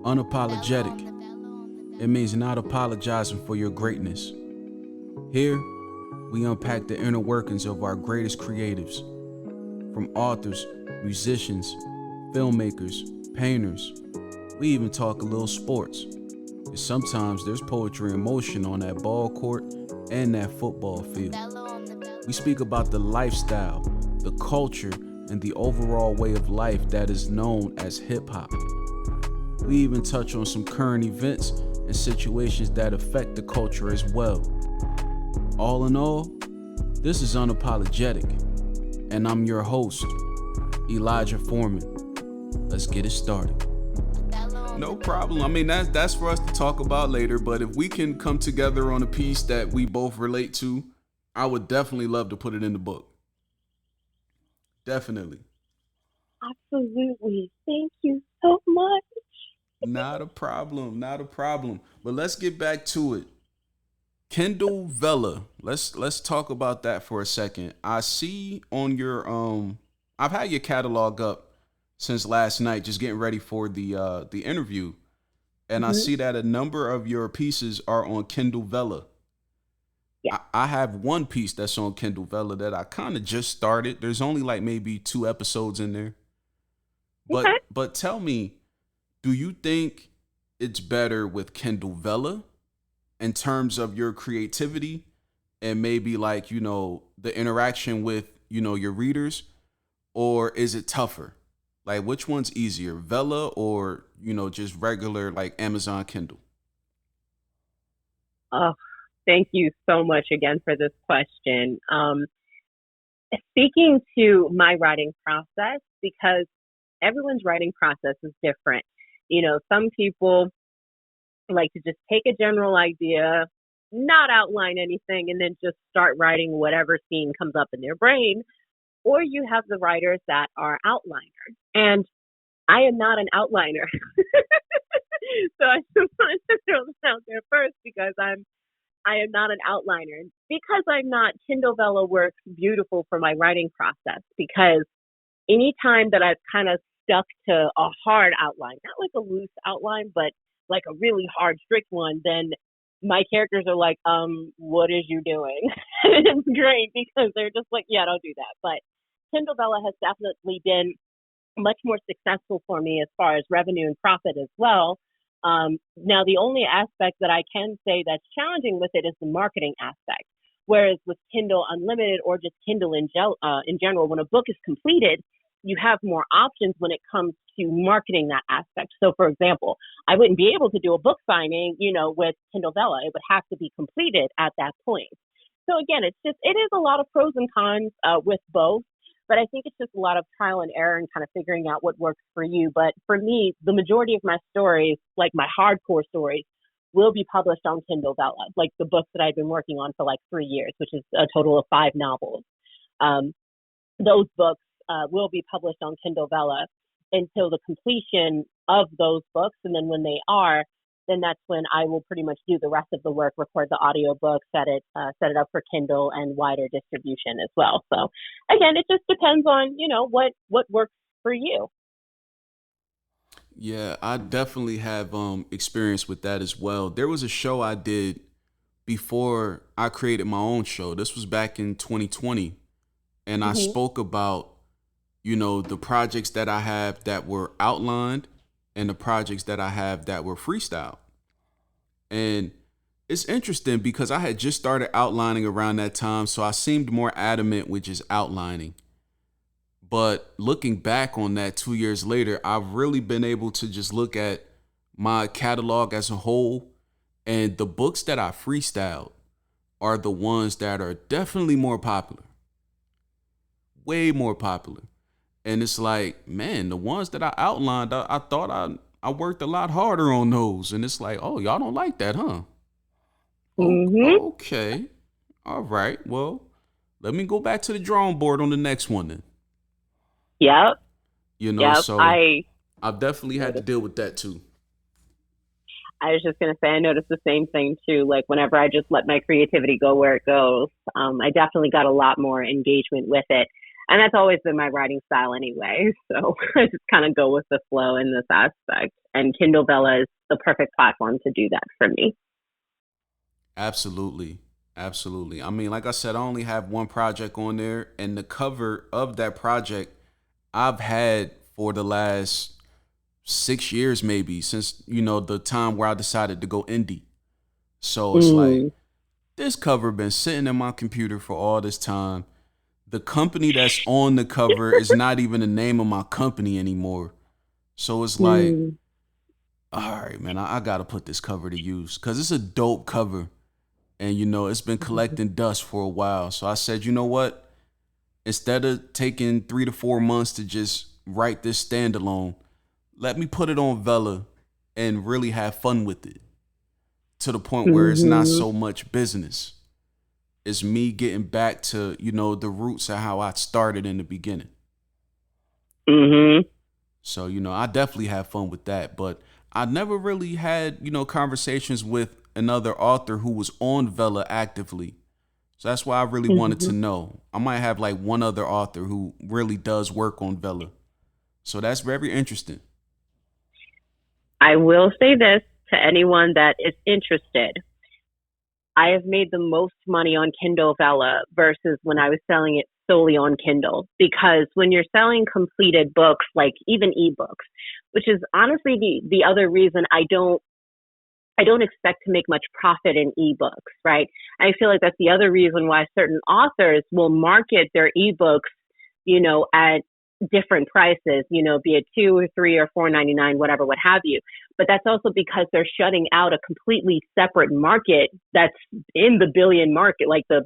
Unapologetic. It means not apologizing for your greatness. Here, we unpack the inner workings of our greatest creatives, from authors, musicians, filmmakers, painters. We even talk a little sports. And sometimes there's poetry in motion on that ball court and that football field. We speak about the lifestyle, the culture, and the overall way of life that is known as hip hop. We even touch on some current events and situations that affect the culture as well. All in all, this is Unapologetic, and I'm your host, Elijah Foreman. Let's get it started. No problem. I mean, that's for us to talk about later, but if we can come together on a piece that we both relate to, I would definitely love to put it in the book. Definitely. Absolutely. Thank you so much. Not a problem. Not a problem. But let's get back to it. Kendall Vella. Let's talk about that for a second. I see on your I've had your catalog up since last night, just getting ready for the interview. And I see that a number of your pieces are on Kendall Vella. Yeah. I have one piece that's on Kendall Vella that I kind of just started. There's only like maybe 2 episodes in there. But tell me, do you think it's better with Kendall Vella in terms of your creativity and maybe like, the interaction with, your readers, or is it tougher? Like which one's easier, Vella or, just regular like Amazon Kindle? Oh, thank you so much again for this question. Speaking to my writing process, because everyone's writing process is different. Some people like to just take a general idea, not outline anything, and then just start writing whatever scene comes up in their brain. Or you have the writers that are outliners. And I am not an outliner. So I just wanted to throw this out there first because I am not an outliner. Because I'm not, Kindle Vella works beautiful for my writing process because anytime that I've kind of stuck to a hard outline, not like a loose outline, but like a really hard, strict one, then my characters are like, what is you doing? It's great because they're just like, yeah, don't do that. But Kindle Vella has definitely been much more successful for me as far as revenue and profit as well. Now, the only aspect that I can say that's challenging with it is the marketing aspect. Whereas with Kindle Unlimited or just Kindle in general, when a book is completed, you have more options when it comes to marketing that aspect. So, for example, I wouldn't be able to do a book signing, with Kindle Vella. It would have to be completed at that point. So again, it is a lot of pros and cons with both. But I think it's just a lot of trial and error and kind of figuring out what works for you. But for me, the majority of my stories, like my hardcore stories, will be published on Kindle Vella, like the books that I've been working on for like 3 years, which is a total of 5 novels. Those books will be published on Kindle Vella until the completion of those books. And then when they are, then that's when I will pretty much do the rest of the work, record the audiobook, set it up for Kindle and wider distribution as well. So again, it just depends on, what works for you. Yeah, I definitely have experience with that as well. There was a show I did before I created my own show. This was back in 2020. And I spoke about, the projects that I have that were outlined and the projects that I have that were freestyle. And it's interesting because I had just started outlining around that time, so I seemed more adamant with just outlining. But looking back on that 2 years later, I've really been able to just look at my catalog as a whole, and the books that I freestyled are the ones that are definitely more popular. Way more popular. And it's like, man, the ones that I outlined, I thought I worked a lot harder on those. And it's like, oh, y'all don't like that, huh? Okay. All right. Well, let me go back to the drawing board on the next one then. Yep. So I've definitely had to deal with that too. I was just going to say, I noticed the same thing too. Like whenever I just let my creativity go where it goes, I definitely got a lot more engagement with it. And that's always been my writing style anyway. So I just kind of go with the flow in this aspect. And Kindle Vella is the perfect platform to do that for me. Absolutely. Absolutely. I mean, like I said, I only have one project on there, and the cover of that project I've had for the last 6 years, maybe, since, the time where I decided to go indie. So it's like, Mm, this cover been sitting in my computer for all this time. The company that's on the cover is not even the name of my company anymore. So it's like, mm, all right, man, I got to put this cover to use because it's a dope cover. And, it's been collecting dust for a while. So I said, you know what? Instead of taking 3 to 4 months to just write this standalone, let me put it on Vela and really have fun with it to the point where it's not mm-hmm, so much business. It's me getting back to, the roots of how I started in the beginning. mm-hmm. So, I definitely have fun with that. But I never really had, conversations with another author who was on Vela actively. So that's why I really wanted Mm-hmm. to know. I might have like one other author who really does work on Vela. So that's very interesting. I will say this to anyone that is interested. I have made the most money on Kindle Vella versus when I was selling it solely on Kindle. Because when you're selling completed books, like even ebooks, which is honestly the other reason I don't expect to make much profit in ebooks, right? I feel like that's the other reason why certain authors will market their ebooks, at different prices, be it 2 or 3 or 4.99, whatever, what have you. But that's also because they're shutting out a completely separate market that's in the billion market, like the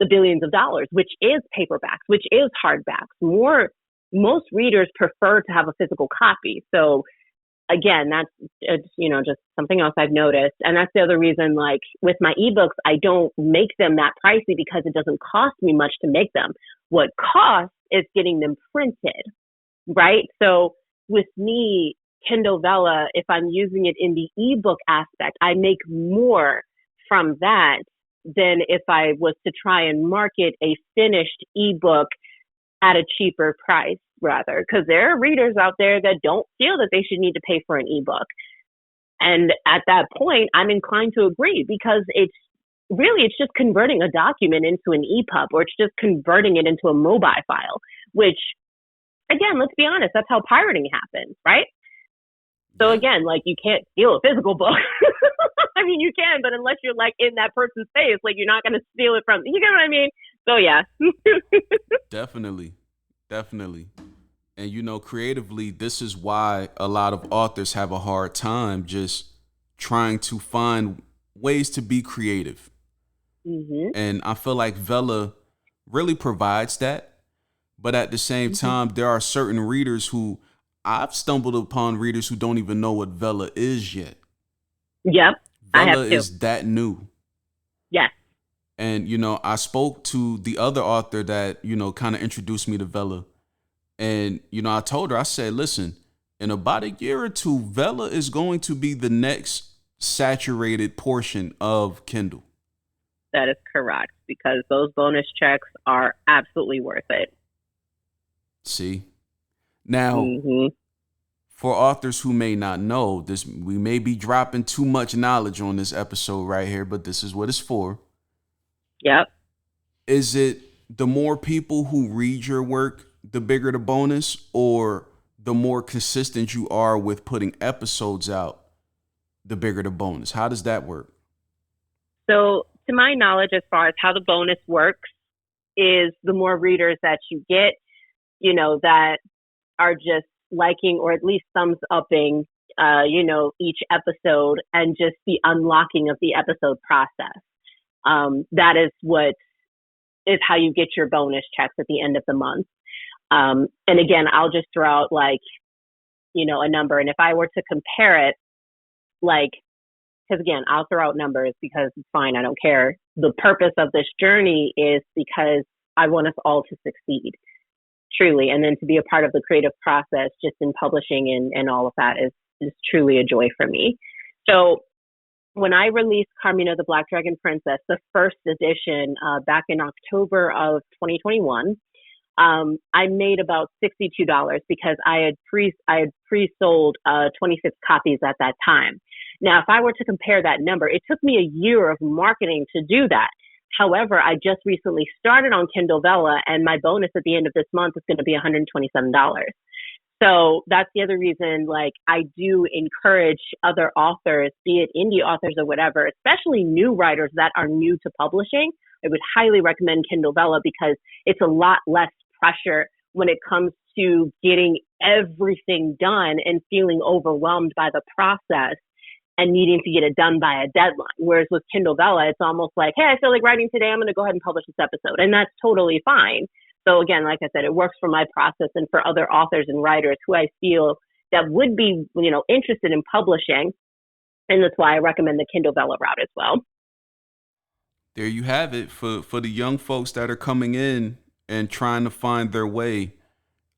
billions of dollars, which is paperbacks, which is hardbacks. Most readers prefer to have a physical copy. So again, that's just something else I've noticed, and that's the other reason. Like with my ebooks, I don't make them that pricey because it doesn't cost me much to make them. What costs is getting them printed, right? So with me, Kindle Vella, if I'm using it in the ebook aspect, I make more from that than if I was to try and market a finished ebook at a cheaper price, rather, because there are readers out there that don't feel that they should need to pay for an ebook. And at that point, I'm inclined to agree because it's just converting a document into an EPUB, or it's just converting it into a mobile file, which again, let's be honest, that's how pirating happens, right? So Yeah, again, like you can't steal a physical book. I mean, you can, but unless you're like in that person's face, like you're not going to steal it from, you get what I mean? So yeah. definitely. Definitely. And creatively, this is why a lot of authors have a hard time just trying to find ways to be creative. Mhm. And I feel like Vela really provides that. But at the same Mhm. time, there are certain readers who I've stumbled upon readers who don't even know what Vela is yet. Yep. I have Vela two. is that new. Yes. And, I spoke to the other author that, kind of introduced me to Vela. And, I told her, I said, listen, in about a year or two, Vela is going to be the next saturated portion of Kindle. That is correct because those bonus checks are absolutely worth it. See? Now, Mhm. for authors who may not know this, we may be dropping too much knowledge on this episode right here, but this is what it's for. Yep. Is it the more people who read your work, the bigger the bonus, or the more consistent you are with putting episodes out, the bigger the bonus? How does that work? So, to my knowledge, as far as how the bonus works, is the more readers that you get, that are just liking or at least thumbs upping, each episode and just the unlocking of the episode process. That is what is how you get your bonus checks at the end of the month. And again, I'll just throw out like, a number. And if I were to compare it, like, because again, I'll throw out numbers because it's fine. I don't care. The purpose of this journey is because I want us all to succeed truly. And then to be a part of the creative process, just in publishing and all of that is truly a joy for me. So when I released Carmina the Black Dragon Princess, the first edition, back in October of 2021, I made about $62 because I had pre-sold 26 copies at that time. Now, if I were to compare that number, it took me a year of marketing to do that. However, I just recently started on Kindle Vella, and my bonus at the end of this month is going to be $127. So that's the other reason, like, I do encourage other authors, be it indie authors or whatever, especially new writers that are new to publishing. I would highly recommend Kindle Vella because it's a lot less pressure when it comes to getting everything done and feeling overwhelmed by the process and needing to get it done by a deadline. Whereas with Kindle Vella, it's almost like, hey, I feel like writing today. I'm going to go ahead and publish this episode. And that's totally fine. So again, like I said, it works for my process and for other authors and writers who I feel that would be, interested in publishing. And that's why I recommend the Kindle Vella route as well. There you have it for the young folks that are coming in and trying to find their way.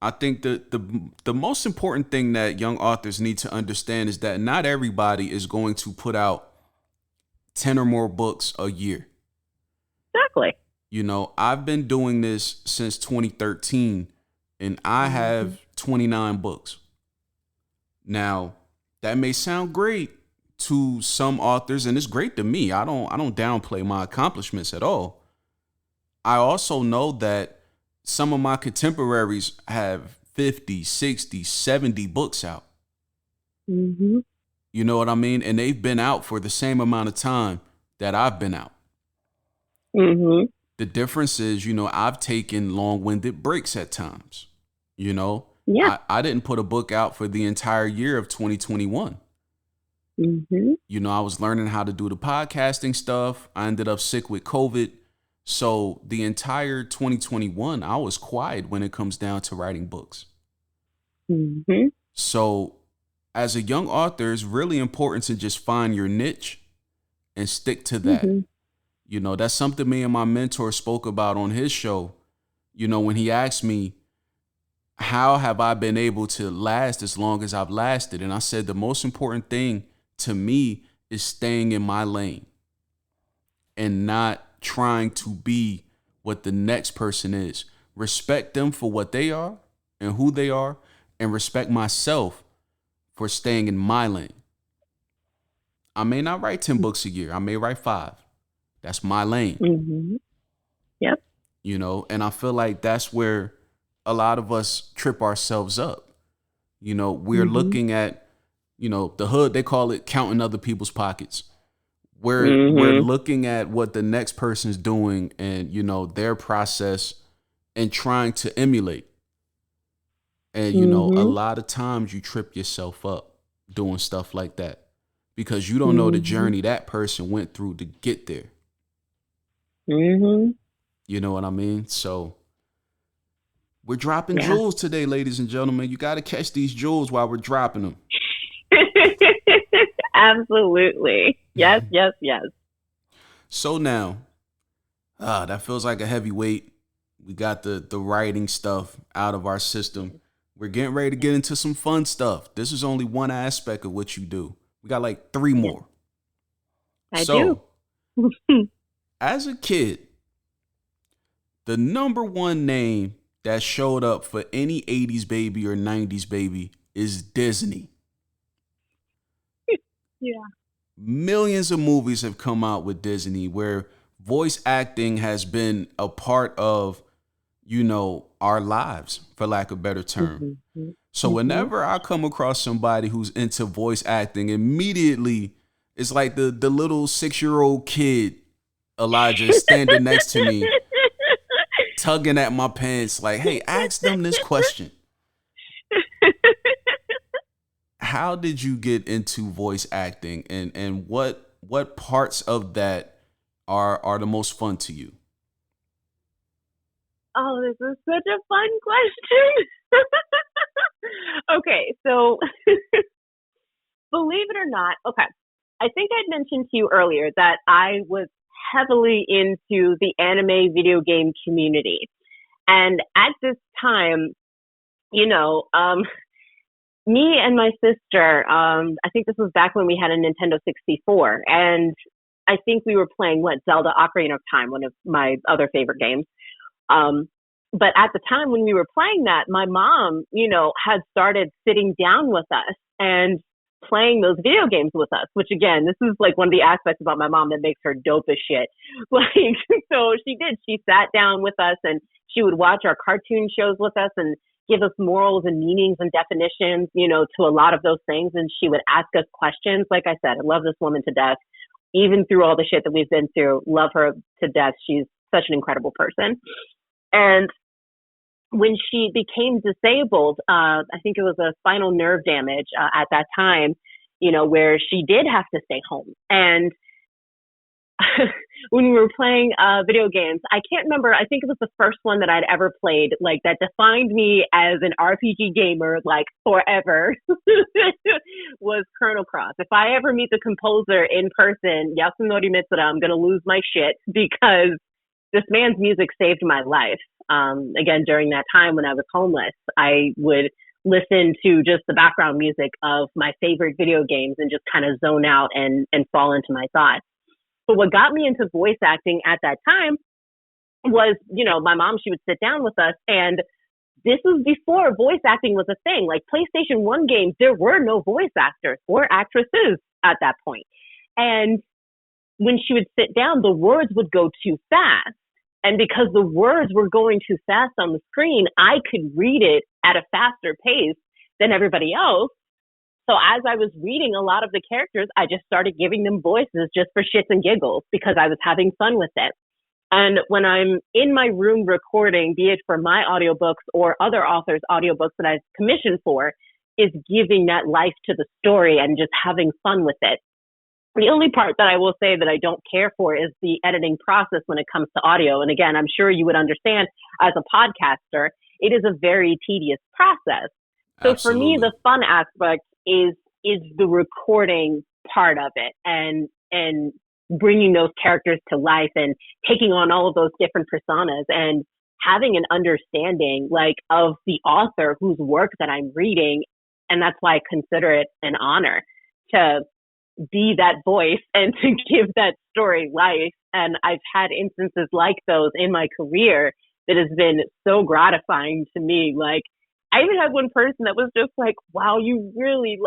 I think the most important thing that young authors need to understand is that not everybody is going to put out 10 or more books a year. Exactly. I've been doing this since 2013 and I have 29 books. Now, that may sound great to some authors and it's great to me. I don't downplay my accomplishments at all. I also know that some of my contemporaries have 50, 60, 70 books out. Mm-hmm. You know what I mean? And they've been out for the same amount of time that I've been out. Mm-hmm. The difference is, I've taken long-winded breaks at times. Yeah. I didn't put a book out for the entire year of 2021. Mm-hmm. I was learning how to do the podcasting stuff. I ended up sick with COVID. So the entire 2021, I was quiet when it comes down to writing books. Mm-hmm. So as a young author, it's really important to just find your niche and stick to that. Mm-hmm. That's something me and my mentor spoke about on his show. When he asked me, how have I been able to last as long as I've lasted? And I said, the most important thing to me is staying in my lane and not trying to be what the next person is. Respect them for what they are and who they are, and respect myself for staying in my lane. I may not write 10 books a year. I may write 5. That's my lane. Mm-hmm. Yep. And I feel like that's where a lot of us trip ourselves up. We're looking at, the hood, they call it counting other people's pockets. We're looking at what the next person's doing and, their process and trying to emulate. And, a lot of times you trip yourself up doing stuff like that because you don't know the journey that person went through to get there. Mm-hmm. You know what I mean? So we're dropping jewels today, ladies and gentlemen. You got to catch these jewels while we're dropping them. Absolutely. Yes, yes, yes. So now, that feels like a heavy weight. We got the writing stuff out of our system. We're getting ready to get into some fun stuff. This is only one aspect of what you do. We got like 3 more. I do. As a kid, the number one name that showed up for any 80s baby or 90s baby is Disney. Yeah. Millions of movies have come out with Disney where voice acting has been a part of, our lives, for lack of a better term. Mm-hmm. So whenever I come across somebody who's into voice acting, immediately it's like the little 6-year-old kid, Elijah, is standing next to me, tugging at my pants like, hey, ask them this question. How did you get into voice acting and what parts of that are the most fun to you? Oh, this is such a fun question. Okay, so believe it or not, okay, I think I'd mentioned to you earlier that I was heavily into the anime video game community. And at this time, me and my sister, I think this was back when we had a Nintendo 64, and I think we were playing Zelda Ocarina of Time, one of my other favorite games. But at the time when we were playing that, my mom, had started sitting down with us and playing those video games with us, which again, this is like one of the aspects about my mom that makes her dope as shit. Like, so she did. She sat down with us and she would watch our cartoon shows with us and give us morals and meanings and definitions, to a lot of those things. And she would ask us questions. Like I said, I love this woman to death. Even through all the shit that we've been through, love her to death. She's such an incredible person. And when she became disabled, I think it was a spinal nerve damage at that time, where she did have to stay home. And when we were playing video games, I can't remember. I think it was the first one that I'd ever played, like that defined me as an RPG gamer, like forever, was Chrono Cross. If I ever meet the composer in person, Yasunori Mitsuda, I'm going to lose my shit because this man's music saved my life. Again, during that time when I was homeless, I would listen to just the background music of my favorite video games and just kind of zone out and fall into my thoughts. But what got me into voice acting at that time was, my mom, she would sit down with us, and this was before voice acting was a thing. Like PlayStation 1 games, there were no voice actors or actresses at that point. And when she would sit down, the words would go too fast. And because the words were going too fast on the screen, I could read it at a faster pace than everybody else. So as I was reading a lot of the characters, I just started giving them voices just for shits and giggles because I was having fun with it. And when I'm in my room recording, be it for my audiobooks or other authors' audiobooks that I've commissioned for, is giving that life to the story and just having fun with it. The only part that I will say that I don't care for is the editing process when it comes to audio. And again, I'm sure you would understand as a podcaster, it is a very tedious process. So Absolutely. For me, the fun aspect is the recording part of it and bringing those characters to life and taking on all of those different personas and having an understanding like of the author whose work that I'm reading. And that's why I consider it an honor to be that voice and to give that story life. And I've had instances like those in my career that has been so gratifying to me. Like, I even had one person that was just like, wow, you really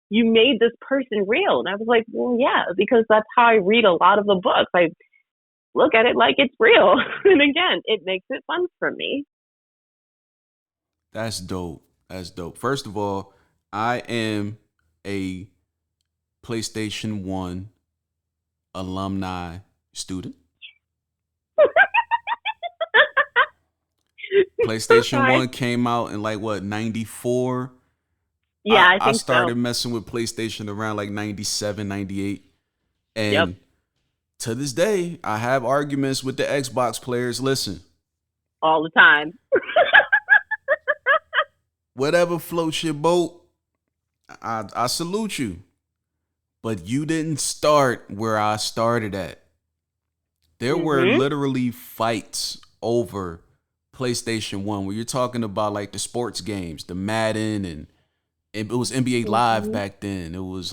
you made this person real. And I was like, well, yeah, because that's how I read a lot of the books. I look at it like it's real. And again, it makes it fun for me. That's dope. That's dope. First of all, I am a PlayStation 1 alumni student. PlayStation 1 came out in 94? Yeah, I started messing with PlayStation around 97, 98. And to this day, I have arguments with the Xbox players. Listen. All the time. Whatever floats your boat, I salute you. But you didn't start where I started at. There were literally fights over PlayStation 1 where you're talking about the sports games, the Madden, and it was NBA Live back then. It was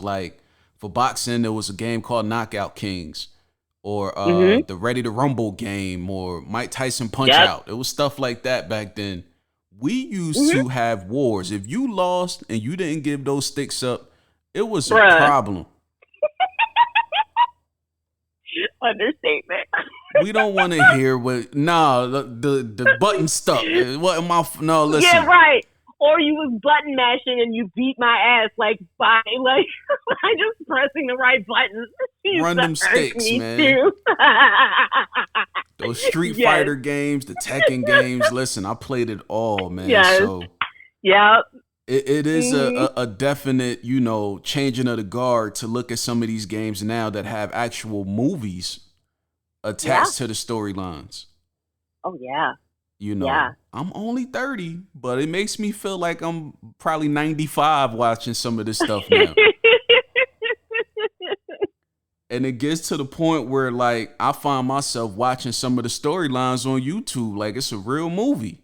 for boxing, there was a game called Knockout Kings or the Ready to Rumble game or Mike Tyson Punch Out. It was stuff like that back then. We used to have wars. If you lost and you didn't give those sticks up, it was a problem. Understatement. We don't want to hear the button stuck. What am I? No, listen. Yeah, right. Or you was button mashing and you beat my ass by just pressing the right buttons. Run them sticks, man. Those Street Fighter games, the Tekken games. Listen, I played it all, man. Yes. So it is a definite, changing of the guard to look at some of these games now that have actual movies attached to the storylines. Oh, yeah. I'm only 30, but it makes me feel like I'm probably 95 watching some of this stuff now. And it gets to the point where I find myself watching some of the storylines on YouTube like it's a real movie.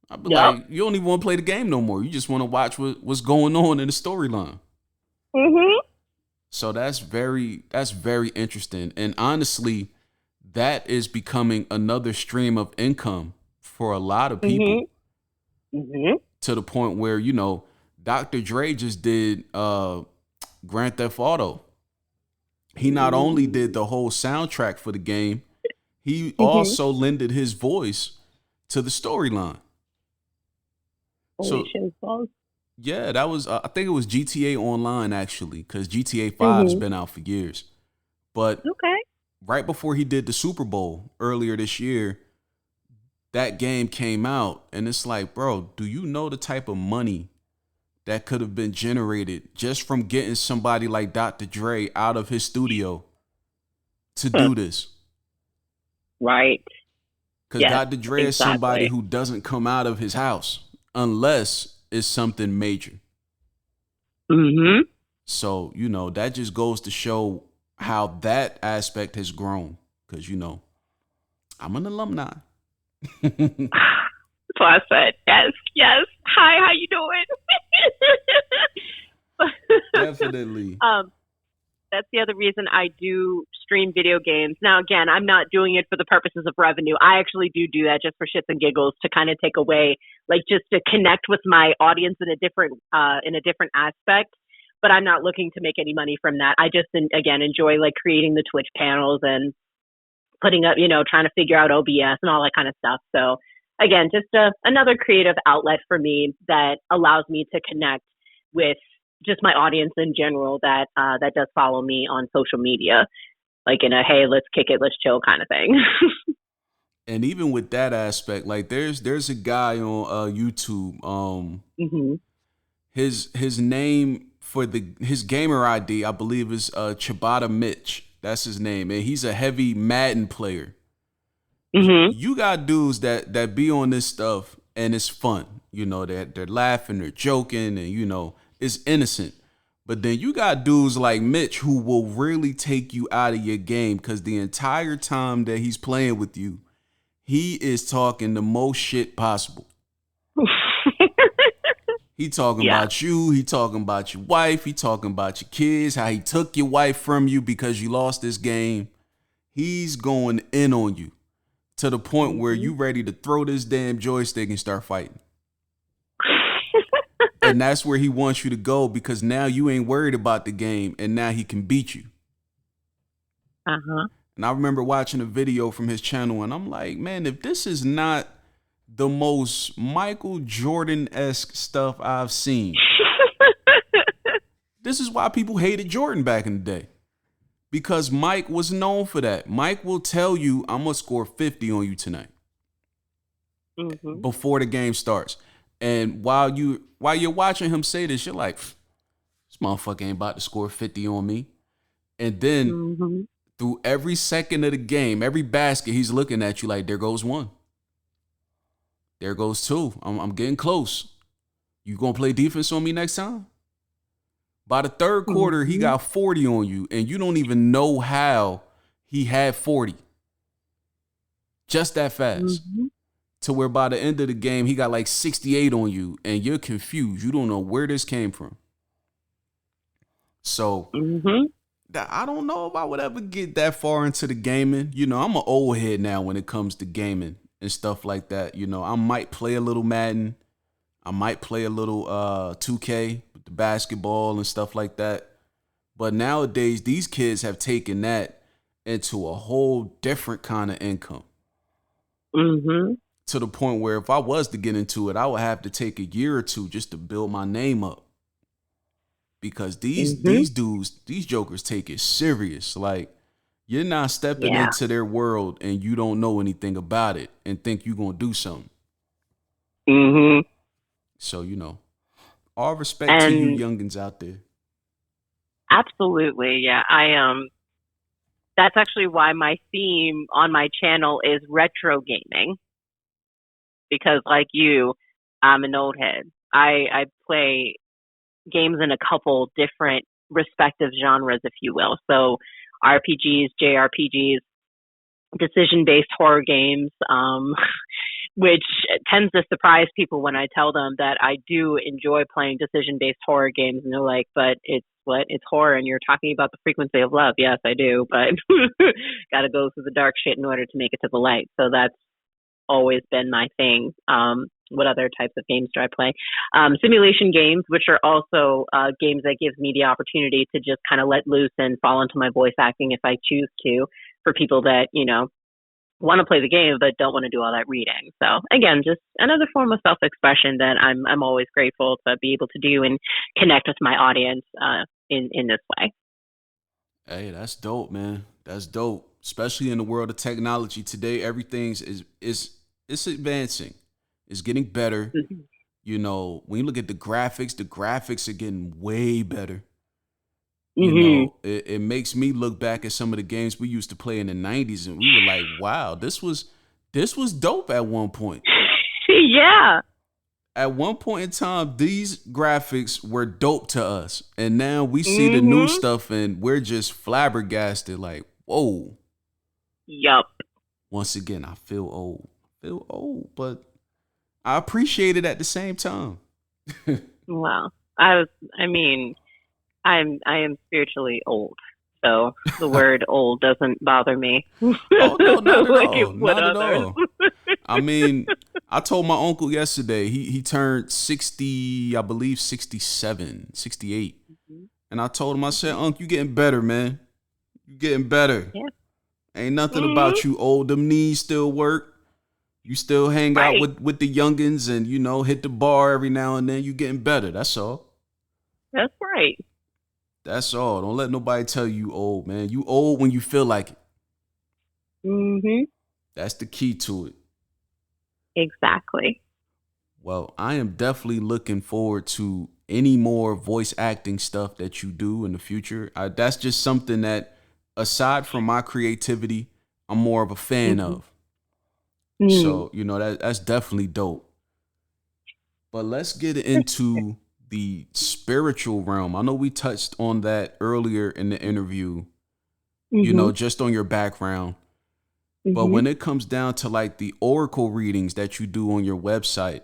I'd be like, you don't even want to play the game no more. You just want to watch what's going on in the storyline. So that's very interesting. And honestly, that is becoming another stream of income for a lot of people, Mhm. Mhm. to the point where, Dr. Dre just did Grand Theft Auto. He not only did Mhm. the whole soundtrack for the game, he Mhm. also lended his voice to the storyline. Holy So shit balls. yeah, that was I think it was GTA Online actually, because GTA 5's Mhm. been out for years. But Okay. right before he did the Super Bowl earlier this year, that game came out, and it's like, bro, do you know the type of money that could have been generated just from getting somebody like Dr. Dre out of his studio to Huh. do this? Right. Because Yes. Dr. Dre is somebody Exactly. who doesn't come out of his house unless it's something major. Mhm. So, that just goes to show how that aspect has grown. Because, I'm an alumni. So I said, yes, yes. Hi, how you doing? Definitely. um, that's the other reason I do stream video games. Now, again, I'm not doing it for the purposes of revenue. I actually do that just for shits and giggles to kind of take away, like, just to connect with my audience in a different aspect. But I'm not looking to make any money from that. I just, again, enjoy like creating the Twitch panels and putting up, trying to figure out OBS and all that kind of stuff. So again, just another creative outlet for me that allows me to connect with just my audience in general that does follow me on social media, like in a hey, let's kick it, let's chill kind of thing. And even with that aspect, like there's a guy on YouTube. hmm His name for his gamer ID, I believe, is Chibata Mitch. That's his name, and he's a heavy Madden player. hmm You got dudes that be on this stuff and it's fun. They're laughing, they're joking, and it's innocent. But then you got dudes like Mitch who will really take you out of your game because the entire time that he's playing with you, he is talking the most shit possible. He talking Yeah. about you, he talking about your wife, he talking about your kids, how he took your wife from you because you lost this game. He's going in on you to the point where hmm you ready to throw this damn joystick and start fighting. And that's where he wants you to go because now you ain't worried about the game and now he can beat you. Uh-huh. And I remember watching a video from his channel and I'm like, man, if this is not the most Michael Jordan-esque stuff I've seen, this is why people hated Jordan back in the day. Because Mike was known for that. Mike will tell you, I'm going to score 50 on you tonight hmm before the game starts. And while you're watching him say this, you're like, this motherfucker ain't about to score 50 on me. And then hmm through every second of the game, every basket, he's looking at you like, there goes one. There goes two. I'm getting close. You gonna play defense on me next time? By the third quarter, he hmm got 40 on you, and you don't even know how he had 40. Just that fast. hmm To where by the end of the game, he got like 68 on you, and you're confused. You don't know where this came from. So hmm I don't know if I would ever get that far into the gaming. I'm an old head now when it comes to gaming and stuff like that. I might play a little Madden. I might play a little 2K with the basketball and stuff like that. But nowadays, these kids have taken that into a whole different kind of income hmm to the point where if I was to get into it, I would have to take a year or two just to build my name up. Because hmm these dudes, these jokers take it serious. Like you're not stepping Yeah. into their world and you don't know anything about it and think you're gonna do something. hmm So, all respect to you And youngins out there. absolutely, yeah. That's actually why my theme on my channel is retro gaming because, like you, I'm an old head. I play games in a couple different respective genres, if you will. So RPGs, JRPGs, decision-based horror games, which tends to surprise people when I tell them that I do enjoy playing decision-based horror games, and they're like, "But it's what? It's horror, and you're talking about the frequency of love." Yes, I do, but got to go through the dark shit in order to make it to the light. So always been my thing. What other types of games do I play? Simulation games, which are also games that gives me the opportunity to just kind of let loose and fall into my voice acting if I choose to. For people that want to play the game but don't want to do all that reading. So again, just another form of self-expression that I'm always grateful to be able to do and connect with my audience in this way. Hey, that's dope, man. That's dope. Especially in the world of technology today, everything's is it's advancing. It's getting better. Mm-hmm. When you look at the graphics are getting way better. Mm-hmm. It makes me look back at some of the games we used to play in the 90s and we were like, wow, this was dope at one point. Yeah. At one point in time, these graphics were dope to us. And now we see the new Mm-hmm. stuff and we're just flabbergasted like, whoa. Yup. Once again, I feel old. But I appreciate it at the same time. Well, I am spiritually old. So the word old doesn't bother me Oh no, not at like it all. would Not at others. all. I mean, I told my uncle yesterday, he turned 60, I believe 67, 68. And I told him, I said, Unc, you getting better, man. You getting better. Yeah. Ain't nothing Mm-hmm. about you old. Them knees still work. You still hang out Right. with the youngins and, hit the bar every now and then. You getting better. That's all. That's right. That's all. Don't let nobody tell you old, man. You old when you feel like it. Mm-hmm. That's the key to it. Exactly. Well, I am definitely looking forward to any more voice acting stuff that you do in the future. That's just something that, aside from my creativity, I'm more of a fan Mm-hmm. of. Mm. So, that's definitely dope. But let's get into the spiritual realm. I know we touched on that earlier in the interview, Mm-hmm. just on your background. But Mm-hmm. when it comes down to like the oracle readings that you do on your website,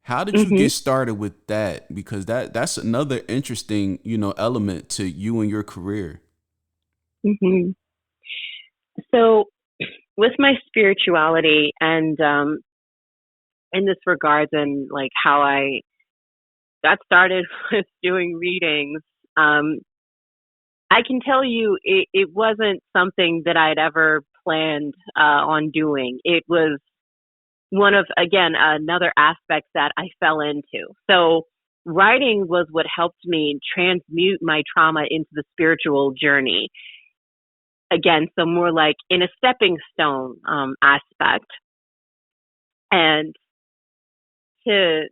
how did you Mm-hmm. get started with that? Because that's another interesting, element to you and your career. Mm-hmm. So with my spirituality and in this regards and like how I got started with doing readings, um, I can tell you it wasn't something that I had ever planned on doing. It was one of, again, another aspect that I fell into. So writing was what helped me transmute my trauma into the spiritual journey. Again, so more like in a stepping stone aspect. And to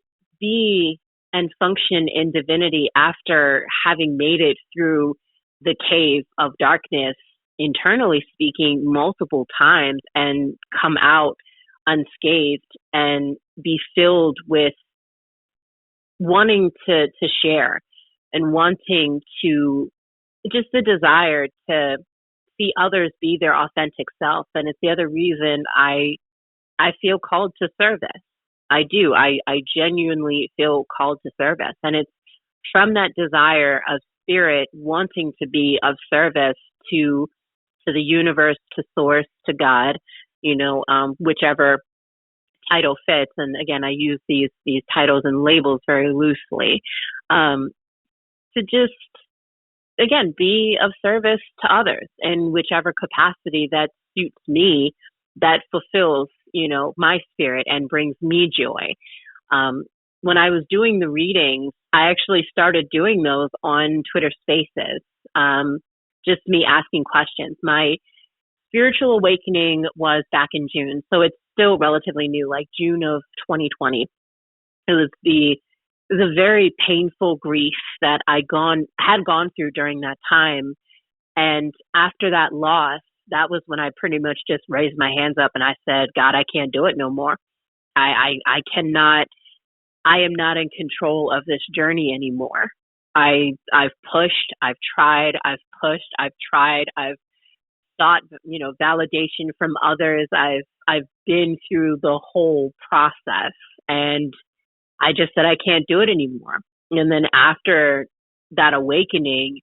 be and function in divinity after having made it through the cave of darkness, internally speaking, multiple times and come out unscathed and be filled with wanting to share and wanting to just the desire to see others be their authentic self. And it's the other reason I feel called to service. I do. I genuinely feel called to service. And it's from that desire of spirit wanting to be of service to the universe, to source, to God, whichever title fits. And again, I use these titles and labels very loosely. To just again be of service to others in whichever capacity that suits me, that fulfills my spirit and brings me joy. When I was doing the readings, I actually started doing those on Twitter Spaces, just me asking questions. My spiritual awakening was back in June, so it's still relatively new, like June of 2020. It was a very painful grief that I had gone through during that time. And after that loss, that was when I pretty much just raised my hands up and I said, God, I can't do it no more. I cannot, I am not in control of this journey anymore. I've pushed, I've tried, I've pushed, I've tried, I've sought, validation from others. I've been through the whole process and I just said I can't do it anymore. And then after that awakening,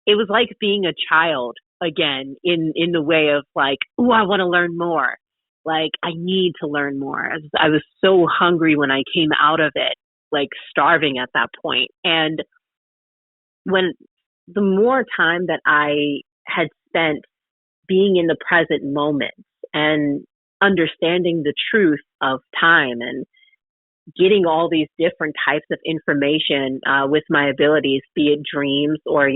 it was like being a child again in the way of like, oh, I want to learn more. Like, I need to learn more. I was so hungry when I came out of it, like starving at that point. And when the more time that I had spent being in the present moment and understanding the truth of time and getting all these different types of information with my abilities, be it dreams or,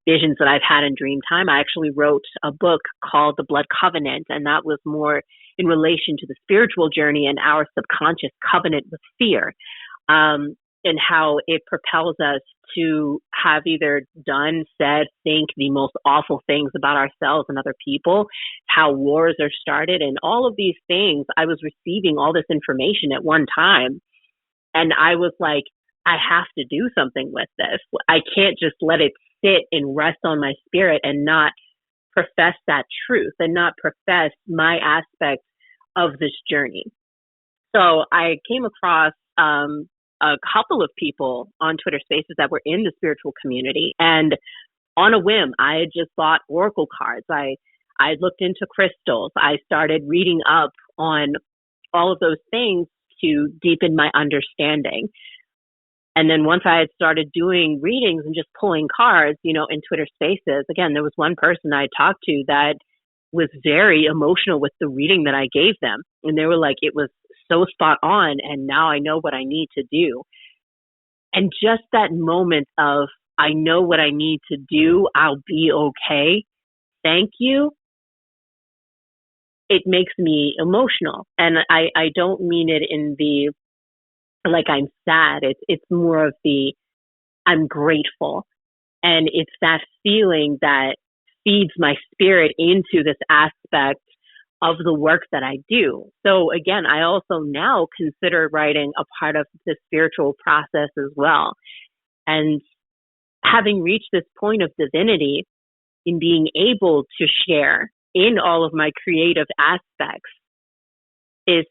visions that I've had in dream time. I actually wrote a book called The Blood Covenant, and that was more in relation to the spiritual journey and our subconscious covenant with fear, and how it propels us to have either done, said, think the most awful things about ourselves and other people, how wars are started, and all of these things. I was receiving all this information at one time, and I was like, I have to do something with this. I can't just let it sit and rest on my spirit and not profess that truth and not profess my aspect of this journey. So I came across a couple of people on Twitter Spaces that were in the spiritual community, and on a whim, I had just bought oracle cards. I looked into crystals. I started reading up on all of those things to deepen my understanding. And then once I had started doing readings and just pulling cards, in Twitter Spaces, again, there was one person I talked to that was very emotional with the reading that I gave them. And they were like, it was so spot on. And now I know what I need to do. And just that moment of, I know what I need to do. I'll be okay. Thank you. It makes me emotional. And I don't mean it in the, like I'm sad. It's more of the, I'm grateful. And it's that feeling that feeds my spirit into this aspect of the work that I do. So again, I also now consider writing a part of the spiritual process as well. And having reached this point of divinity in being able to share in all of my creative aspects is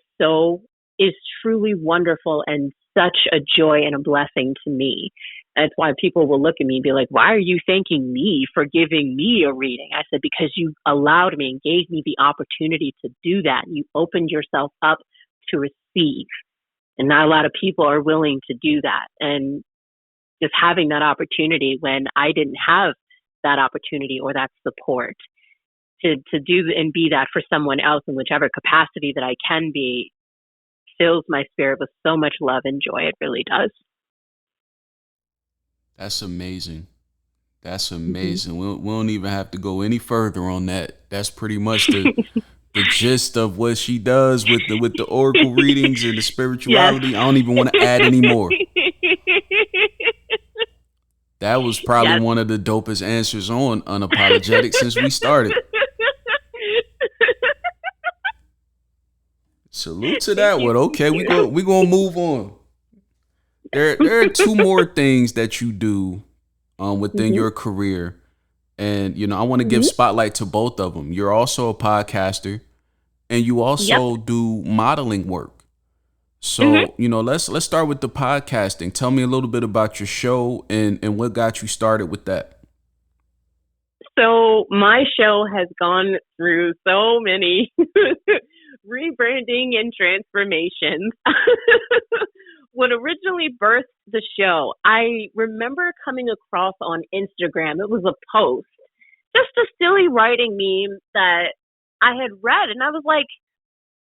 truly wonderful and such a joy and a blessing to me. That's why people will look at me and be like, why are you thanking me for giving me a reading? I said, because you allowed me and gave me the opportunity to do that. You opened yourself up to receive. And not a lot of people are willing to do that. And just having that opportunity when I didn't have that opportunity or that support to do and be that for someone else in whichever capacity that I can be, fills my spirit with so much love and joy. It really does. That's amazing. That's amazing. Mm-hmm. We don't even have to go any further on that. That's pretty much the gist of what she does with the oracle readings and the spirituality. Yes. I don't even want to add any more. That was probably one of the dopest answers on Unapologetic since we started. Salute to that one. Okay, we gonna move on. There are two more things that you do within your career, and I want to give spotlight to both of them. You're also a podcaster, and you also do modeling work. So let's start with the podcasting. Tell me a little bit about your show and what got you started with that. So my show has gone through so many rebranding and transformations. What originally birthed the show, I remember coming across on Instagram. It was a post, just a silly writing meme that I had read, and I was like,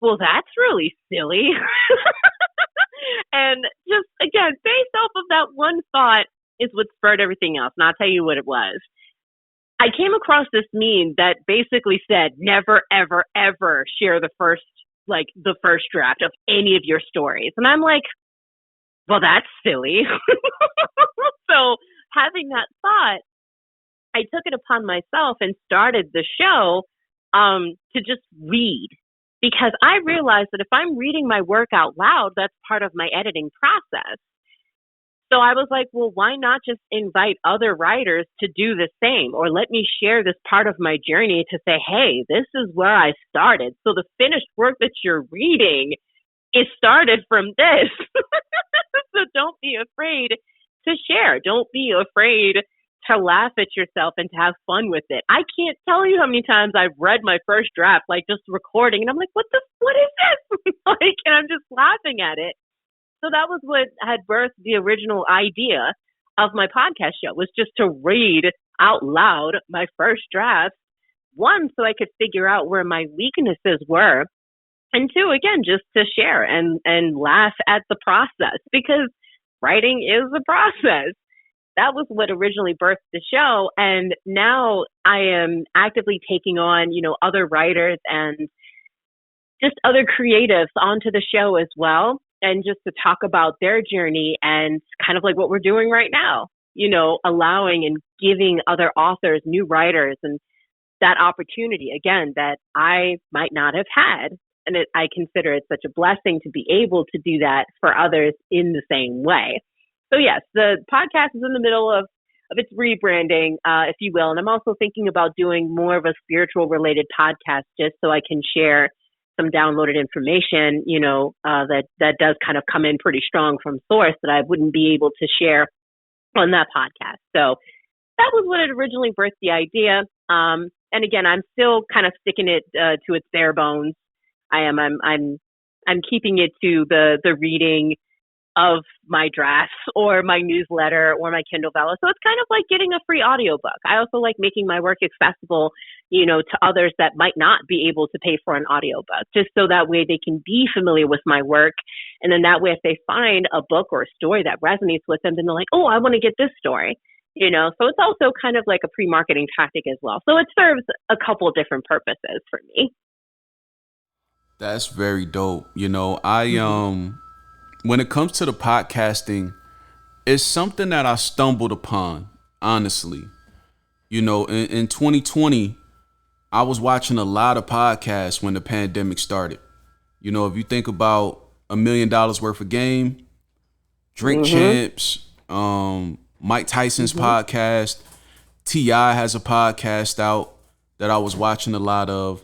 well, that's really silly. And just, again, based off of that one thought is what spurred everything else. And I'll tell you what it was. I came across this meme that basically said, never, ever, ever share the first draft of any of your stories. And I'm like, well, that's silly. So having that thought, I took it upon myself and started the show to just read. Because I realized that if I'm reading my work out loud, that's part of my editing process. So I was like, well, why not just invite other writers to do the same? Or let me share this part of my journey to say, hey, this is where I started. So the finished work that you're reading is started from this. So don't be afraid to share. Don't be afraid to laugh at yourself and to have fun with it. I can't tell you how many times I've read my first draft, like just recording, and I'm like, what is this? Like, and I'm just laughing at it. So that was what had birthed the original idea of my podcast show, was just to read out loud my first draft. One, so I could figure out where my weaknesses were. And two, again, just to share and laugh at the process, because writing is a process. That was what originally birthed the show. And now I am actively taking on, other writers and just other creatives onto the show as well. And just to talk about their journey and kind of like what we're doing right now, allowing and giving other authors, new writers, and that opportunity, again, that I might not have had. And I consider it such a blessing to be able to do that for others in the same way. So yes, the podcast is in the middle of its rebranding, if you will. And I'm also thinking about doing more of a spiritual related podcast, just so I can share some downloaded information, that does kind of come in pretty strong from source that I wouldn't be able to share on that podcast. So that was what it originally birthed the idea. And again, I'm still kind of sticking it to its bare bones. I'm keeping it to the reading of my drafts or my newsletter or my Kindle Vella. So it's kind of like getting a free audiobook. I also like making my work accessible, to others that might not be able to pay for an audiobook, just so that way they can be familiar with my work. And then that way, if they find a book or a story that resonates with them, then they're like, oh, I want to get this story. So it's also kind of like a pre-marketing tactic as well. So it serves a couple of different purposes for me. That's very dope. When it comes to the podcasting, it's something that I stumbled upon, honestly. In 2020, I was watching a lot of podcasts when the pandemic started. If you think about $1 Million Worth of Game, Drink Champs, Mike Tyson's podcast, T.I. has a podcast out that I was watching a lot of.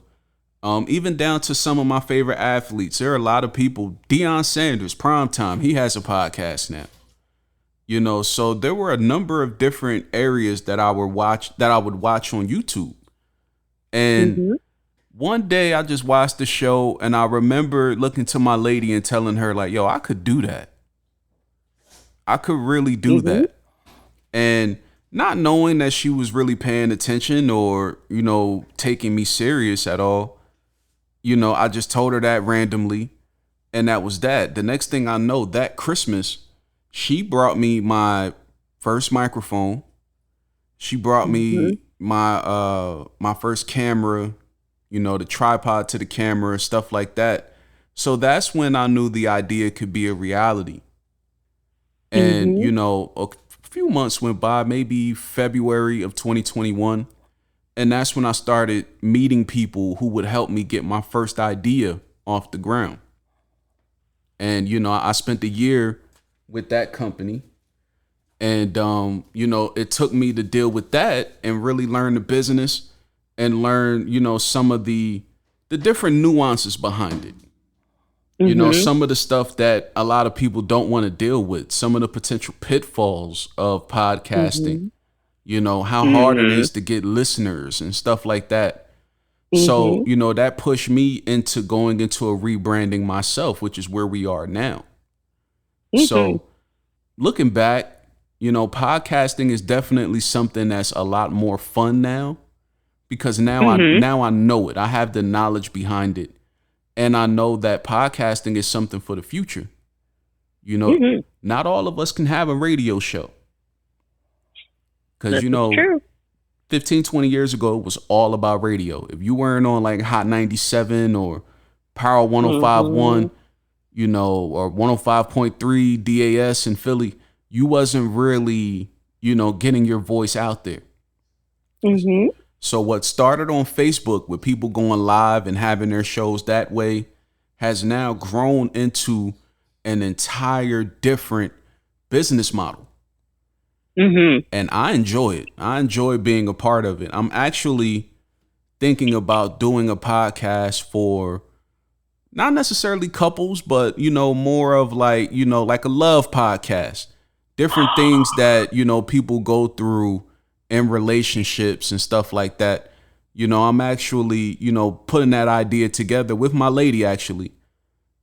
Even down to some of my favorite athletes. There are a lot of people. Deion Sanders, Primetime, he has a podcast now. So there were a number of different areas that I would watch on YouTube. And one day I just watched the show, and I remember looking to my lady and telling her, like, yo, I could do that. I could really do that. And not knowing that she was really paying attention or, taking me serious at all. I just told her that randomly, and that was that. The next thing I know, that Christmas, she brought me my first microphone. She brought me my first camera, the tripod to the camera, stuff like that. So that's when I knew the idea could be a reality. And, a few months went by, maybe February of 2021. And that's when I started meeting people who would help me get my first idea off the ground. And, I spent a year with that company. And, it took me to deal with that and really learn the business and learn, some of the different nuances behind it. Some of the stuff that a lot of people don't want to deal with, some of the potential pitfalls of podcasting. How hard it is to get listeners and stuff like that. So, that pushed me into going into a rebranding myself, which is where we are now. So looking back, podcasting is definitely something that's a lot more fun now, because now I know it. I have the knowledge behind it. And I know that podcasting is something for the future. Not all of us can have a radio show. Because, 15, 20 years ago, it was all about radio. If you weren't on like Hot 97 or Power 105.1, or 105.3 DAS in Philly, you wasn't really, getting your voice out there. So what started on Facebook with people going live and having their shows that way has now grown into an entire different business model. And I enjoy it. I enjoy being a part of it. I'm actually thinking about doing a podcast for not necessarily couples, but, more of like a love podcast. Different things that, people go through in relationships and stuff like that. I'm actually, putting that idea together with my lady actually.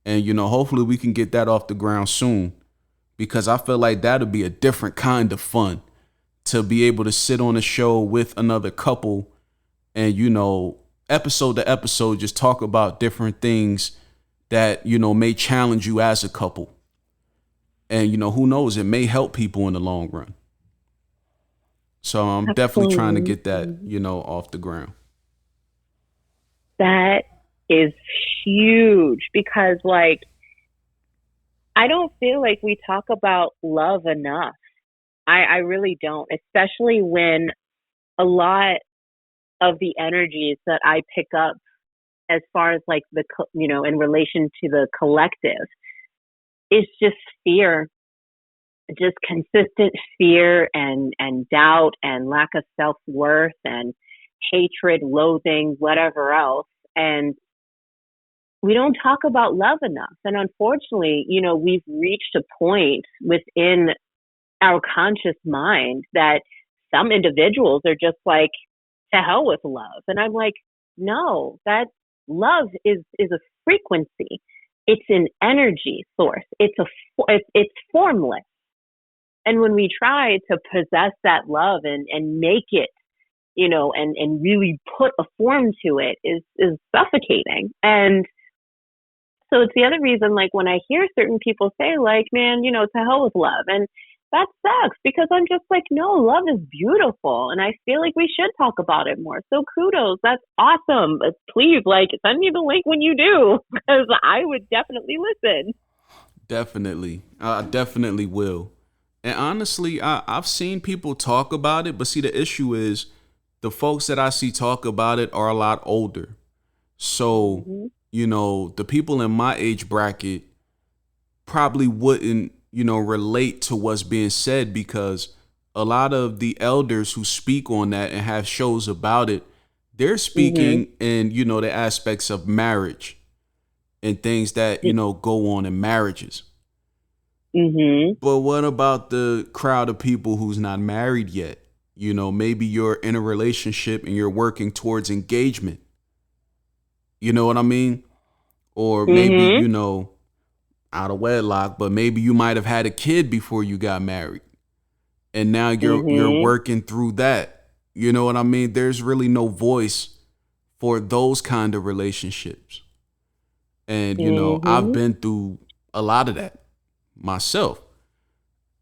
And, hopefully we can get that off the ground soon, because I feel like that'll be a different kind of fun to be able to sit on a show with another couple and, episode to episode, just talk about different things that, may challenge you as a couple. And, who knows, it may help people in the long run. So I'm definitely trying to get that, off the ground. That is huge because, like, I don't feel like we talk about love enough. I really don't, especially when a lot of the energies that I pick up as far as like in relation to the collective is just fear, just consistent fear and doubt and lack of self-worth and hatred, loathing, whatever else. And we don't talk about love enough. And unfortunately, we've reached a point within our conscious mind that some individuals are just like, to hell with love. And I'm like, no, that love is a frequency. It's an energy source. It's formless. And when we try to possess that love and make it, and really put a form to it is suffocating. And so it's the other reason, like, when I hear certain people say, like, man, to hell with love. And that sucks because I'm just like, no, love is beautiful. And I feel like we should talk about it more. So kudos. That's awesome. But please, like, send me the link when you do, because I would definitely listen. Definitely. I definitely will. And honestly, I've seen people talk about it, but see, the issue is the folks that I see talk about it are a lot older. So, the people in my age bracket probably wouldn't, relate to what's being said, because a lot of the elders who speak on that and have shows about it, they're speaking in, the aspects of marriage and things that, go on in marriages. But what about the crowd of people who's not married yet? Maybe you're in a relationship and you're working towards engagement. You know what I mean? Or maybe, out of wedlock, but maybe you might have had a kid before you got married. And now you're working through that. You know what I mean? There's really no voice for those kind of relationships. And, I've been through a lot of that myself.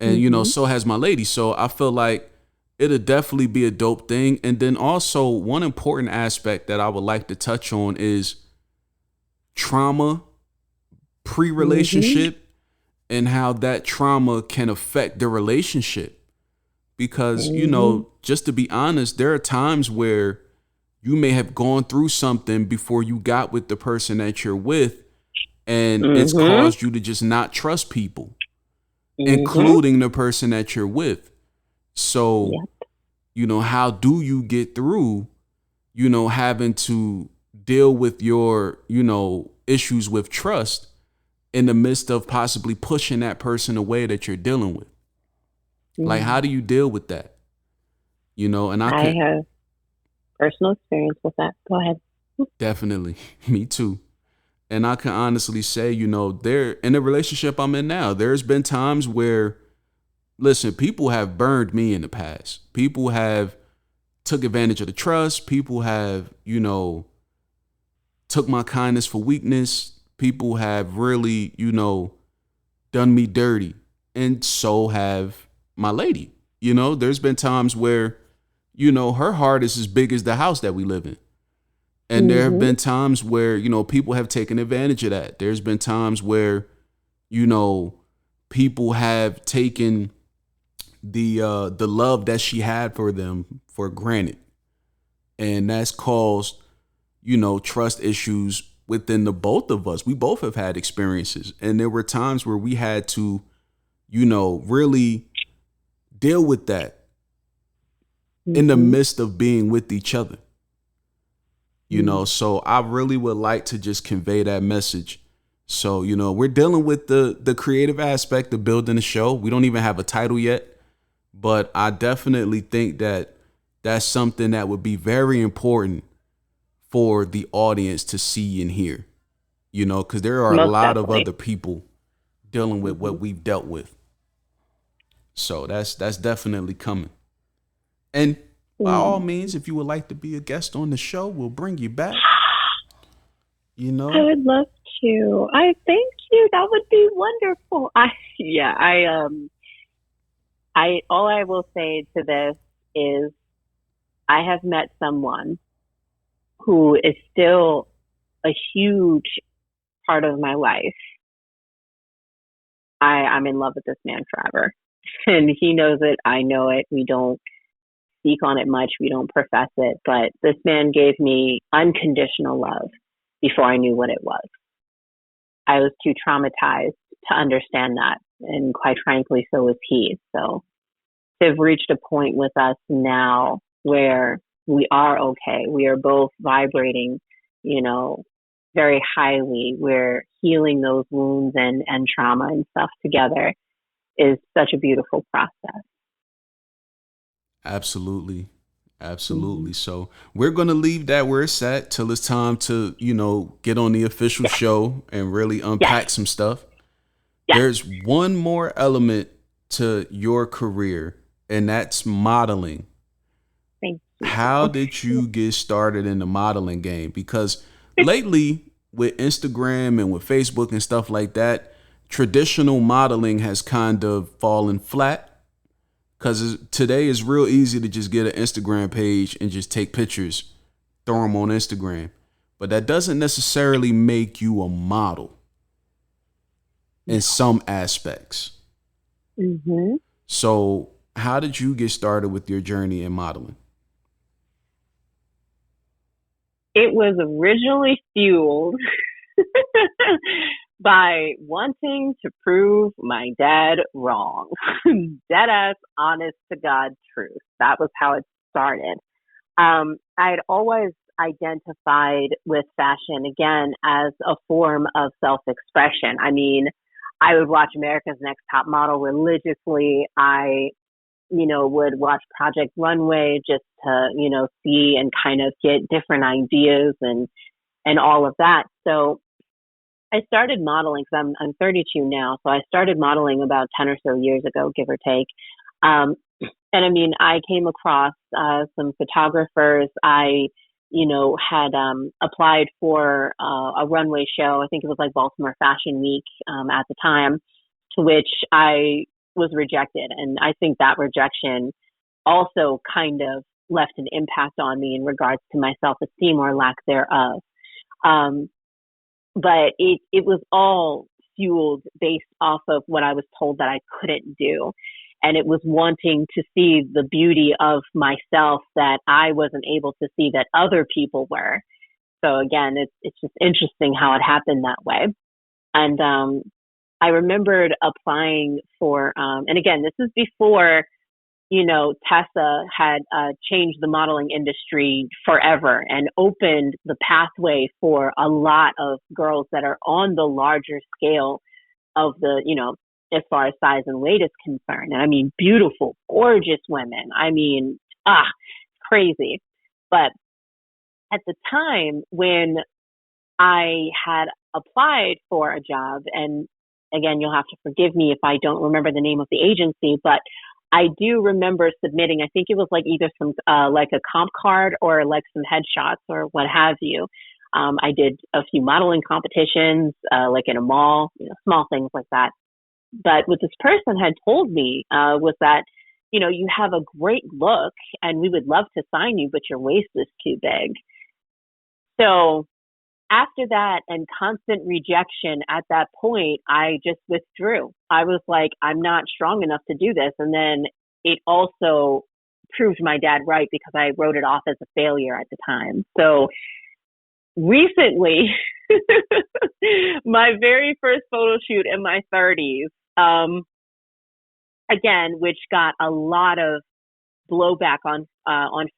And, so has my lady. So I feel like it'll definitely be a dope thing. And then also one important aspect that I would like to touch on is trauma pre-relationship and how that trauma can affect the relationship. Because, just to be honest, there are times where you may have gone through something before you got with the person that you're with, and it's caused you to just not trust people, including the person that you're with. So, how do you get through, having to deal with your, issues with trust in the midst of possibly pushing that person away that you're dealing with? Like, how do you deal with that? And I have personal experience with that. Go ahead. Definitely. Me too. And I can honestly say, there in the relationship I'm in now, there's been times where, listen, people have burned me in the past. People have took advantage of the trust. People have, took my kindness for weakness. People have really, done me dirty. And so have my lady. There's been times where, her heart is as big as the house that we live in. And there have been times where, people have taken advantage of that. There's been times where, people have taken the love that she had for them for granted. And that's caused, trust issues within the both of us. We both have had experiences. And there were times where we had to, really deal with that in the midst of being with each other. So I really would like to just convey that message. So, we're dealing with the creative aspect of building a show. We don't even have a title yet, but I definitely think that, that's something that would be very important for the audience to see and hear, because there are a Most lot of definitely. other people dealing with Hmm. what we've dealt with. So that's definitely coming. And by all means, if you would like to be a guest on the show, we'll bring you back. You I know, would love to. I thank you. That would be wonderful. Yeah, all I will say to this is I have met someone who is still a huge part of my life. I'm in love with this man forever. And he knows it. I know it. We don't speak on it much. We don't profess it. But this man gave me unconditional love before I knew what it was. I was too traumatized to understand that. And quite frankly, so was he. So to have reached a point with us now where we are okay, we are both vibrating, you know, very highly. We're healing those wounds and trauma and stuff together is such a beautiful process. absolutely. Hmm. Absolutely. So we're going to leave that where it's at till it's time to, get on the official Yes, show and really yes, unpack some stuff. yes. There's one more element to your career, and that's modeling. Thank you. How did you get started in the modeling game? Because lately, with Instagram and with Facebook and stuff like that, traditional modeling has kind of fallen flat. Because today is real easy to just get an Instagram page and just take pictures, throw them on Instagram. But that doesn't necessarily make you a model in No. some aspects. Hmm. So, how did you get started with your journey in modeling? It was originally fueled by wanting to prove my dad wrong. Dead ass, honest to God truth. That was how it started. I had always identified with fashion again as a form of self expression. I mean, I would watch America's Next Top Model religiously. I, would watch Project Runway just to, see and kind of get different ideas and all of that. So I started modeling because I'm 32 now. So I started modeling about 10 or so years ago, give or take. Um, and I mean, I came across some photographers. I, had applied for a runway show. I think it was like Baltimore Fashion Week at the time, to which I was rejected. And I think that rejection also kind of left an impact on me in regards to my self esteem or lack thereof. Um, but it was all fueled based off of what I was told that I couldn't do. And it was wanting to see the beauty of myself that I wasn't able to see that other people were. So again, it's just interesting how it happened that way. And I remembered applying for, and again, this is before Tessa had changed the modeling industry forever and opened the pathway for a lot of girls that are on the larger scale of the, as far as size and weight is concerned. And I mean, beautiful, gorgeous women. I mean, crazy. But at the time when I had applied for a job, and again, you'll have to forgive me if I don't remember the name of the agency, but I do remember submitting, I think it was like either some, like a comp card or like some headshots or what have you. I did a few modeling competitions, like in a mall, small things like that. But what this person had told me was that, you have a great look and we would love to sign you, but your waist is too big. So after that and constant rejection at that point, I just withdrew. I was like, I'm not strong enough to do this. And then it also proved my dad right because I wrote it off as a failure at the time. So recently, my very first photo shoot in my 30s, again, which got a lot of blowback on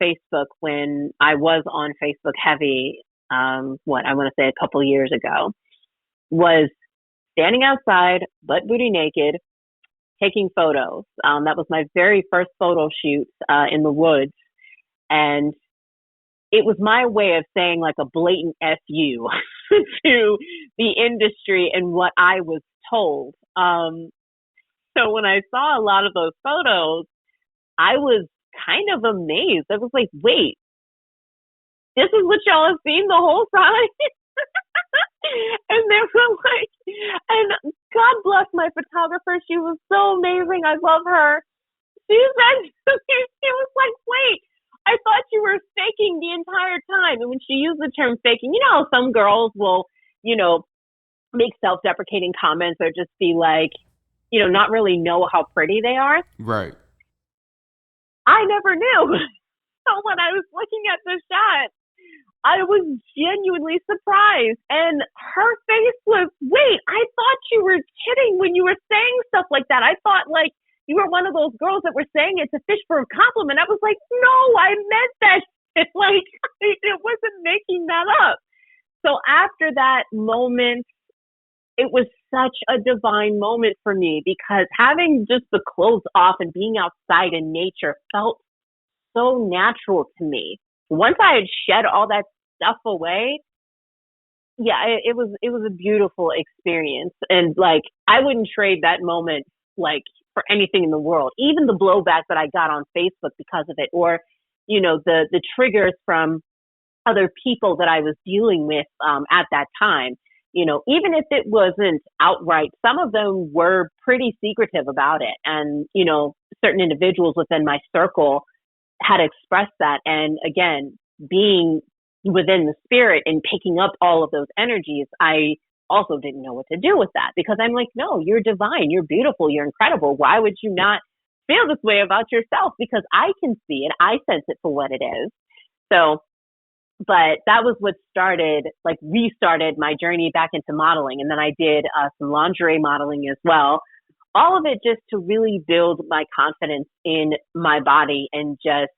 Facebook when I was on Facebook heavy. What I want to say a couple years ago was standing outside, butt booty naked, taking photos. That was my very first photo shoot in the woods. And it was my way of saying like a blatant FU to the industry and what I was told. So when I saw a lot of those photos, I was kind of amazed. I was like, wait, this is what y'all have seen the whole time? And they were like, and God bless my photographer. She was so amazing. I love her. She said to me, she was like, wait, I thought you were faking the entire time. And when she used the term faking, you know, some girls will, you know, make self-deprecating comments or just be like, you know, not really know how pretty they are. Right. I never knew. So when I was looking at the shot, I was genuinely surprised. And her face was, wait, I thought you were kidding when you were saying stuff like that. I thought like you were one of those girls that were saying it to fish for a compliment. I was like, no, I meant that. Like, it wasn't making that up. So after that moment, it was such a divine moment for me because having just the clothes off and being outside in nature felt so natural to me. Once I had shed all that stuff away, yeah, it was a beautiful experience. And like I wouldn't trade that moment like for anything in the world. Even the blowback that I got on Facebook because of it, or, you know, the triggers from other people that I was dealing with at that time. You know, even if it wasn't outright, some of them were pretty secretive about it. And, you know, certain individuals within my circle had expressed that. And again, being within the spirit and picking up all of those energies, I also didn't know what to do with that because I'm like, no, you're divine, you're beautiful, you're incredible. Why would you not feel this way about yourself? Because I can see it, I sense it for what it is. So, but that was what restarted my journey back into modeling. And then I did some lingerie modeling as well. All of it just to really build my confidence in my body and just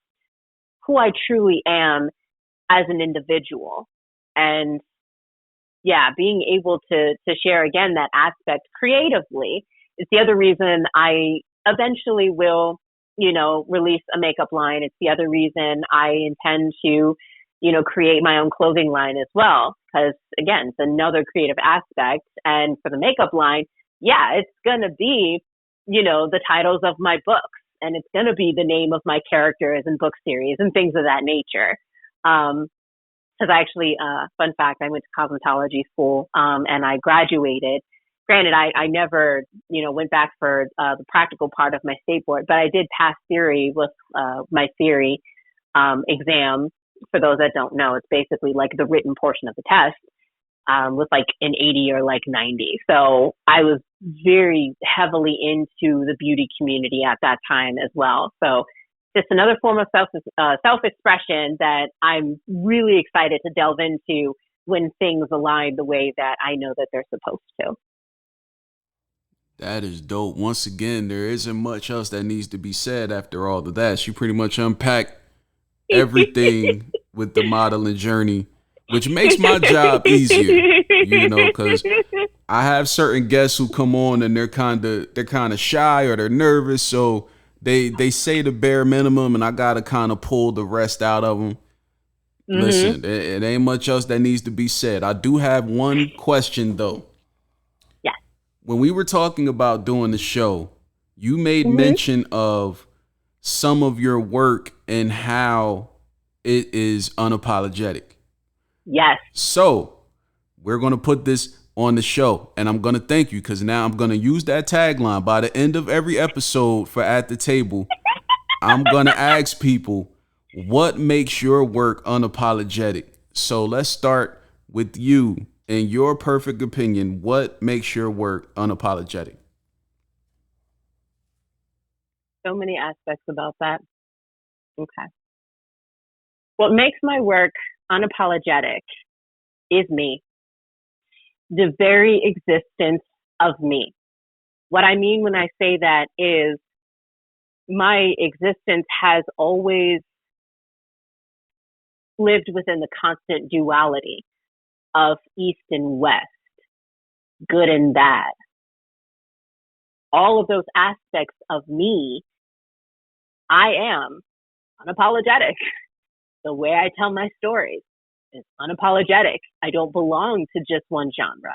who I truly am as an individual. And yeah, being able to share again that aspect creatively is the other reason I eventually will, you know, release a makeup line. It's the other reason I intend to, you know, create my own clothing line as well. Because again, it's another creative aspect. And for the makeup line, yeah, it's going to be, you know, the titles of my books and it's going to be the name of my characters and book series and things of that nature. Because actually, fun fact, I went to cosmetology school and I graduated. Granted, I never, you know, went back for the practical part of my state board, but I did pass theory with my theory exam. For those that don't know, it's basically like the written portion of the test with like an 80 or like 90. So I was very heavily into the beauty community at that time as well. So just another form of self-expression that I'm really excited to delve into when things align the way that I know that they're supposed to. That is dope. Once again, there isn't much else that needs to be said after all of that. She pretty much unpacked everything with the modeling journey, which makes my job easier, you know, because I have certain guests who come on and they're kind of shy or they're nervous, so they say the bare minimum, and I gotta kind of pull the rest out of them. Mm-hmm. Listen, it ain't much else that needs to be said. I do have one question though. Yeah. When we were talking about doing the show, you made mention of some of your work and how it is unapologetic. Yes. So we're going to put this on the show and I'm going to thank you because now I'm going to use that tagline by the end of every episode for At the Table. I'm going to ask people what makes your work unapologetic. So let's start with you. In your perfect opinion, what makes your work unapologetic? So many aspects about that. Okay. What makes my work unapologetic is me. The very existence of me. What I mean when I say that is my existence has always lived within the constant duality of East and West, good and bad. All of those aspects of me, I am unapologetic. The way I tell my stories is unapologetic. I don't belong to just one genre.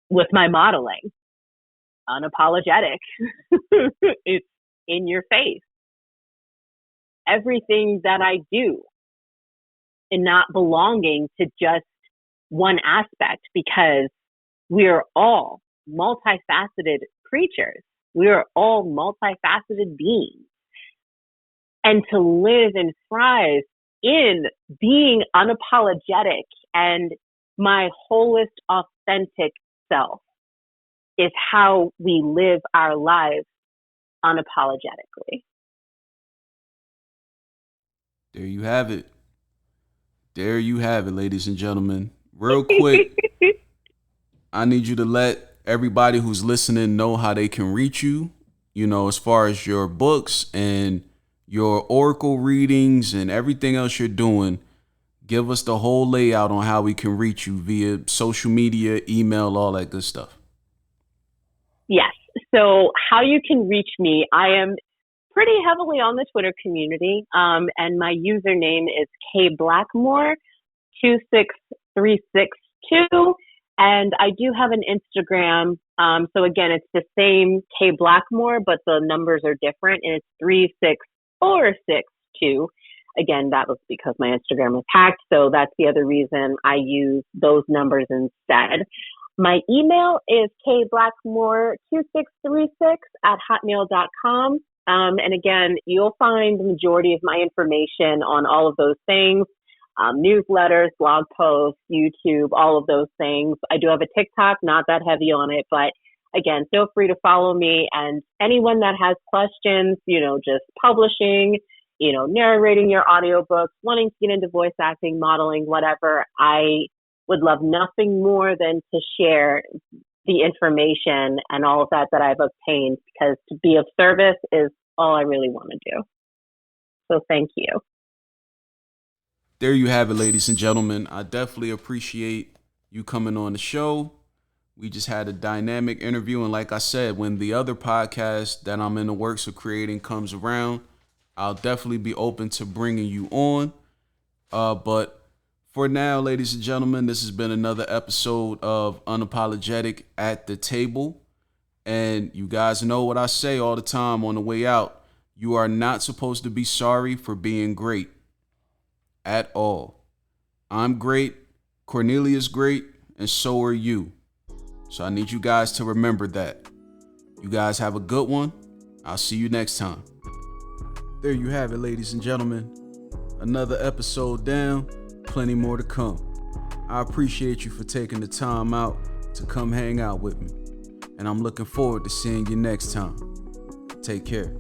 With my modeling, unapologetic. It's in your face. Everything that I do, and not belonging to just one aspect, because we are all multifaceted creatures. We are all multifaceted beings. And to live and thrive in being unapologetic and my wholest authentic self is how we live our lives unapologetically. There you have it. There you have it, ladies and gentlemen. Real quick, I need you to let everybody who's listening know how they can reach you, as far as your books and your oracle readings and everything else you're doing. Give us the whole layout on how we can reach you via social media, email, all that good stuff. Yes. So how you can reach me, I am pretty heavily on the Twitter community, and my username is kblackmore26362, and I do have an Instagram. So again, it's the same K Blackmore, but the numbers are different, and it's 36462. Again, that was because my Instagram was hacked, so that's the other reason I use those numbers instead. My email is kblackmore2636@hotmail.com. And again, you'll find the majority of my information on all of those things, newsletters, blog posts, YouTube, all of those things. I do have a TikTok, not that heavy on it, but again, feel free to follow me. And anyone that has questions, just publishing, narrating your audiobooks, wanting to get into voice acting, modeling, whatever, I would love nothing more than to share the information and all of that I've obtained, because to be of service is all I really want to do. So thank you. There you have it, ladies and gentlemen. I definitely appreciate you coming on the show. We just had a dynamic interview. And like I said, when the other podcast that I'm in the works of creating comes around, I'll definitely be open to bringing you on. But for now, ladies and gentlemen, this has been another episode of Unapologetic at the Table. And you guys know what I say all the time on the way out. You are not supposed to be sorry for being great at all. I'm great, Kornelia's great, and so are you. So I need you guys to remember that. You guys have a good one. I'll see you next time. There you have it, ladies and gentlemen. Another episode down, plenty more to come. I appreciate you for taking the time out to come hang out with me. And I'm looking forward to seeing you next time. Take care.